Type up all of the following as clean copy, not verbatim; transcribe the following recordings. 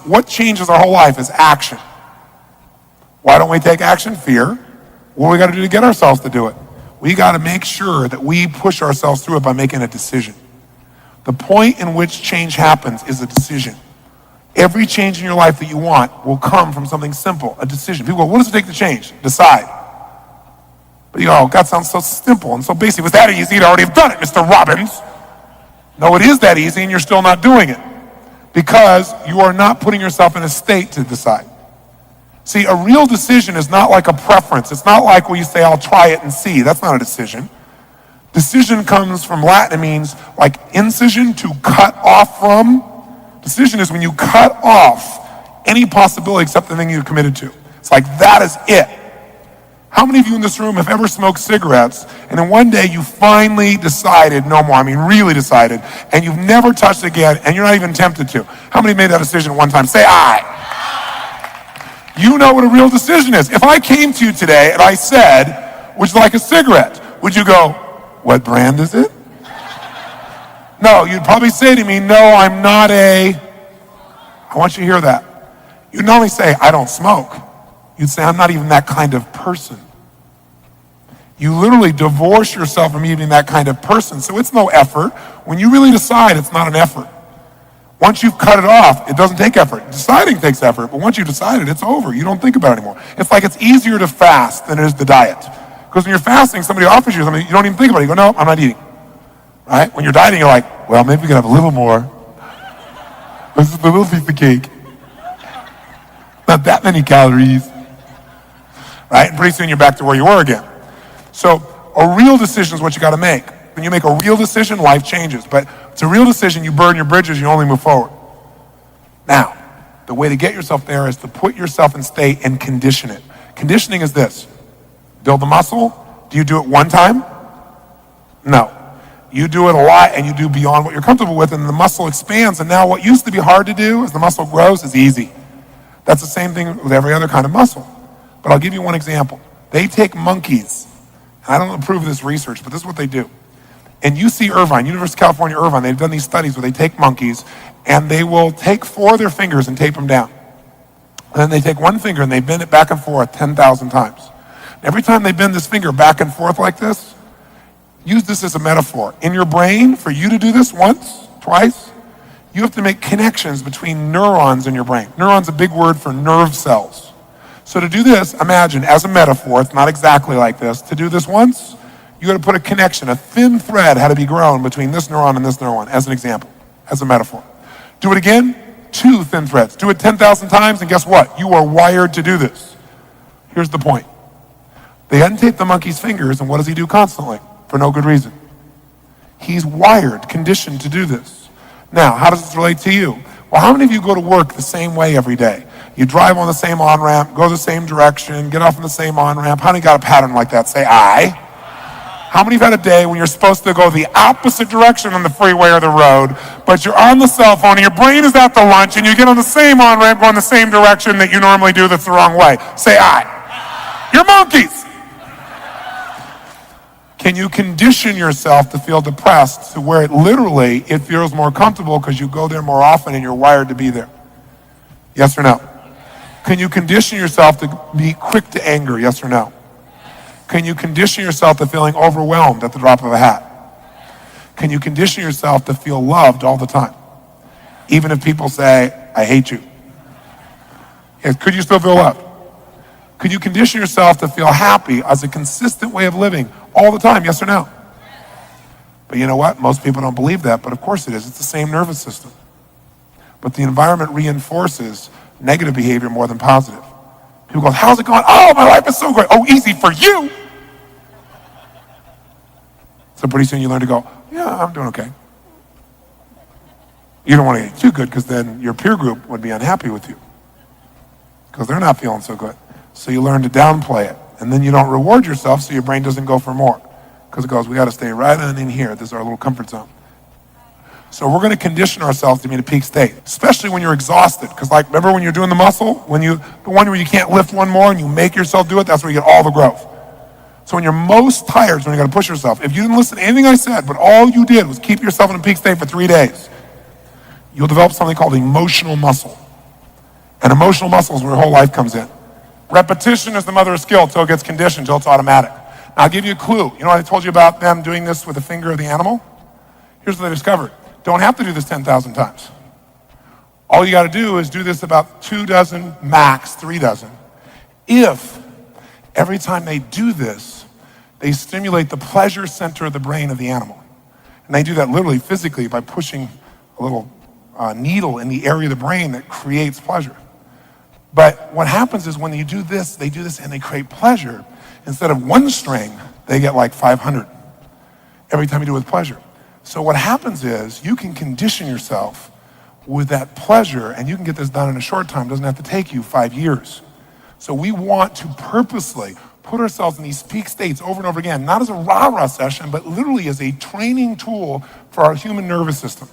what changes our whole life is action. Why don't we take action? Fear. What do we got to do to get ourselves to do it? We got to make sure that we push ourselves through it by making a decision. The point in which change happens is a decision. Every change in your life that you want will come from something simple, a decision. People go, what does it take to change? Decide. But you go, oh, God sounds so simple and so basic. If it was that easy, you'd already have done it, Mr. Robbins. No, it is that easy and you're still not doing it because you are not putting yourself in a state to decide. See, a real decision is not like a preference. It's not like where you say, I'll try it and see. That's not a decision. Decision comes from Latin. It means like incision, to cut off from. Decision is when you cut off any possibility except the thing you're committed to. It's like that is it. How many of you in this room have ever smoked cigarettes and then one day you finally decided no more, I mean really decided, and you've never touched it again and you're not even tempted to? How many made that decision one time? Say aye. You know what a real decision is. If I came to you today and I said, would you like a cigarette? Would you go, what brand is it? No, you'd probably say to me, no, I'm not I want you to hear that. You'd not only say, I don't smoke. You'd say, I'm not even that kind of person. You literally divorce yourself from even that kind of person. So it's no effort. When you really decide, it's not an effort. Once you've cut it off, it doesn't take effort. Deciding takes effort, but once you've decided, it's over. You don't think about it anymore. It's like it's easier to fast than it is to diet. Because when you're fasting, somebody offers you something, you don't even think about it. You go, no, I'm not eating. Right? When you're dieting, you're like, well, maybe we can have a little more. This is the little piece of cake. Not that many calories. Right? And pretty soon you're back to where you were again. So a real decision is what you got to make. When you make a real decision, life changes. But it's a real decision, you burn your bridges, you only move forward. Now, the way to get yourself there is to put yourself in state and condition it. Conditioning is this. Build the muscle. Do you do it one time? No. You do it a lot and you do beyond what you're comfortable with and the muscle expands, and now what used to be hard to do as the muscle grows is easy. That's the same thing with every other kind of muscle. But I'll give you one example. They take monkeys, and I don't approve of this research, but this is what they do. In UC Irvine, University of California, Irvine, they've done these studies where they take monkeys and they will take 4 of their fingers and tape them down. And then they take one finger and they bend it back and forth 10,000 times. Every time they bend this finger back and forth like this, use this as a metaphor. In your brain, for you to do this once, twice, you have to make connections between neurons in your brain. Neuron's a big word for nerve cells. So to do this, imagine as a metaphor, it's not exactly like this, to do this once, you got to put a connection, a thin thread had to be grown between this neuron and this neuron, as an example, as a metaphor. Do it again, 2 thin threads. Do it 10,000 times, and guess what? You are wired to do this. Here's the point. They untape the monkey's fingers, and what does he do constantly? For no good reason. He's wired, conditioned to do this. Now, how does this relate to you? Well, how many of you go to work the same way every day? You drive on the same on-ramp, go the same direction, get off on the same on-ramp. How many got a pattern like that? Say aye. How many have had a day when you're supposed to go the opposite direction on the freeway or the road, but you're on the cell phone and your brain is at the lunch and you get on the same on-ramp going the same direction that you normally do that's the wrong way? Say aye. You're monkeys. Can you condition yourself to feel depressed to where it feels more comfortable because you go there more often and you're wired to be there? Yes or no? Can you condition yourself to be quick to anger? Yes or no? Can you condition yourself to feeling overwhelmed at the drop of a hat? Can you condition yourself to feel loved all the time? Even if people say, I hate you. Yes, could you still feel loved? Could you condition yourself to feel happy as a consistent way of living all the time? Yes or no? But you know what? Most people don't believe that, but of course it is. It's the same nervous system. But the environment reinforces negative behavior more than positive. People go, how's it going? Oh, my life is so great. Oh, easy for you. So pretty soon you learn to go, yeah, I'm doing okay. You don't want to get too good because then your peer group would be unhappy with you because they're not feeling so good. So you learn to downplay it. And then you don't reward yourself so your brain doesn't go for more because it goes, we got to stay right on in here. This is our little comfort zone. So we're going to condition ourselves to be in a peak state, especially when you're exhausted. Because like, remember when you're doing the muscle, the one where you can't lift one more and you make yourself do it, that's where you get all the growth. So when you're most tired is when you got to push yourself. If you didn't listen to anything I said, but all you did was keep yourself in a peak state for 3 days, you'll develop something called emotional muscle. And emotional muscles where your whole life comes in. Repetition is the mother of skill until it gets conditioned, until it's automatic. Now, I'll give you a clue. You know what I told you about them doing this with the finger of the animal? Here's what they discovered. Don't have to do this 10,000 times. All you got to do is do this about 2 dozen, max 3 dozen. If every time they do this, they stimulate the pleasure center of the brain of the animal. And they do that literally physically by pushing a little needle in the area of the brain that creates pleasure. But what happens is when you do this, they do this and they create pleasure. Instead of 1 string, they get like 500 every time you do it with pleasure. So what happens is you can condition yourself with that pleasure, and you can get this done in a short time. It doesn't have to take you 5 years. So we want to purposely put ourselves in these peak states over and over again, not as a rah-rah session, but literally as a training tool for our human nervous system.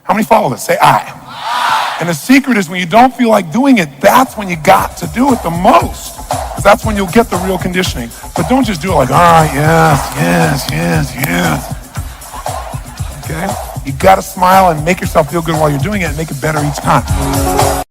How many follow this? Say I. And the secret is when you don't feel like doing it, that's when you got to do it the most. Because that's when you'll get the real conditioning. But don't just do it like, all right, yes. Okay? You got to smile and make yourself feel good while you're doing it and make it better each time.